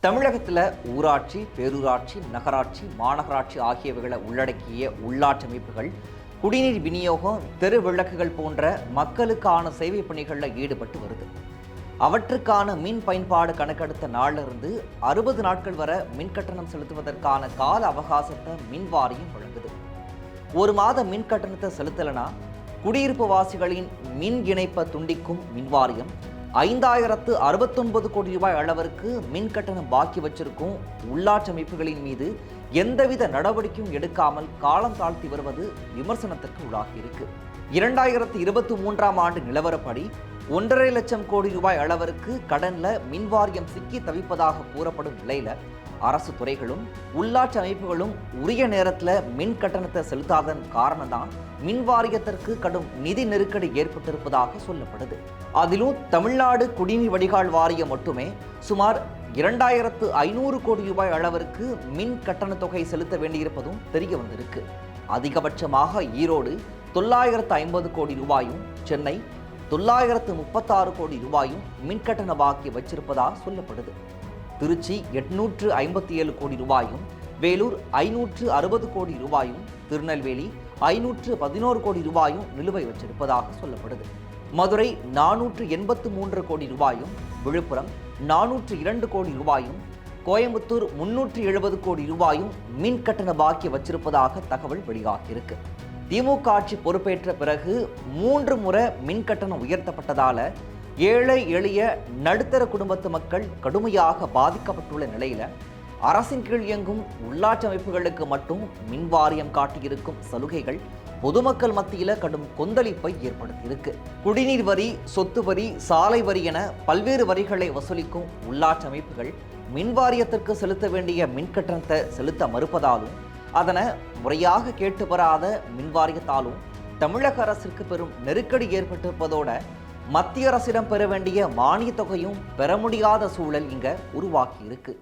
தமிழகத்தில் ஊராட்சி, பேரூராட்சி, நகராட்சி, மாநகராட்சி ஆகியவைகளை உள்ளடக்கிய உள்ளாட்சி அமைப்புகள் குடிநீர் விநியோகம், தெரு விளக்குகள் போன்ற மக்களுக்கான சேவை பணிகளில் ஈடுபட்டு வருது. அவற்றுக்கான மின் பயன்பாடு கணக்கெடுத்த நாளிலிருந்து 60 நாட்கள் வரை மின் கட்டணம் செலுத்துவதற்கான கால அவகாசத்தை மின் வாரியம் வழங்குது. ஒரு மாத மின் கட்டணத்தை செலுத்தலைனா குடியிருப்பு வாசிகளின் மின் இணைப்பை துண்டிக்கும் மின் வாரியம் 5069 கோடி ரூபாய் அளவிற்கு மின் கட்டணம் பாக்கி வச்சிருக்கும் உள்ளாட்சி அமைப்புகளின் மீது எந்தவித நடவடிக்கையும் எடுக்காமல் காலம் தாழ்த்தி வருவது விமர்சனத்திற்கு உள்ளாகி இருக்கு. 2023ஆம் ஆண்டு நிலவரப்படி 1.5 லட்சம் கோடி ரூபாய் அளவிற்கு கடன்ல மின் வாரியம் சிக்கி தவிப்பதாக கூறப்படும் நிலையில அரசு துறைகளும் உள்ளாட்சி அமைப்புகளும் உரிய நேரத்தில் மின் கட்டணத்தை செலுத்தாதன் காரணம் தான் மின் வாரியத்திற்கு கடும் நிதி நெருக்கடி ஏற்பட்டிருப்பதாக சொல்லப்படுது. அதிலும் தமிழ்நாடு குடிநீர் வடிகால் வாரியம் மட்டுமே சுமார் 2500 கோடி ரூபாய் அளவிற்கு மின் கட்டண தொகை செலுத்த வேண்டியிருப்பதும் தெரிய வந்திருக்கு. அதிகபட்சமாக ஈரோடு 950 கோடி ரூபாயும், சென்னை 936 கோடி ரூபாயும் மின் கட்டண பாக்கி வச்சிருப்பதாக சொல்லப்படுது. திருச்சி 857 கோடி ரூபாயும், வேலூர் 560 கோடி ரூபாயும், திருநெல்வேலி 511 கோடி ரூபாயும் நிலுவை வச்சிருப்பதாக சொல்லப்படுது. மதுரை 483 கோடி ரூபாயும், விழுப்புரம் 402 கோடி ரூபாயும், கோயம்புத்தூர் 370 கோடி ரூபாயும் மின் கட்டண பாக்கி வச்சிருப்பதாக தகவல் வெளியாகியிருக்கு. திமுக ஆட்சி பொறுப்பேற்ற பிறகு 3 முறை மின் கட்டணம் உயர்த்தப்பட்டதால ஏழை எளிய நடுத்தர குடும்பத்து மக்கள் கடுமையாக பாதிக்கப்பட்டுள்ள நிலையில அரசின் கீழ் இயங்கும் உள்ளாட்சி அமைப்புகளுக்கு மட்டும் மின் வாரியம் காட்டியிருக்கும் சலுகைகள் பொதுமக்கள் மத்தியில கடும் கொந்தளிப்பை ஏற்படுத்தியிருக்கு. குடிநீர் வரி, சொத்து வரி, சாலை வரி என பல்வேறு வரிகளை வசூலிக்கும் உள்ளாட்சி அமைப்புகள் மின் வாரியத்திற்கு செலுத்த வேண்டிய மின் கட்டணத்தை செலுத்த மறுப்பதாலும் அதனை முறையாக கேட்டு வராத மின் வாரியத்தாலும் தமிழக அரசிற்கு பெரும் நெருக்கடி ஏற்பட்டிருப்பதோட மத்திய அரசிடம் பெற வேண்டிய மானிய தொகையும் பெற முடியாத சூழல் இங்க உருவாக்கி இருக்கு.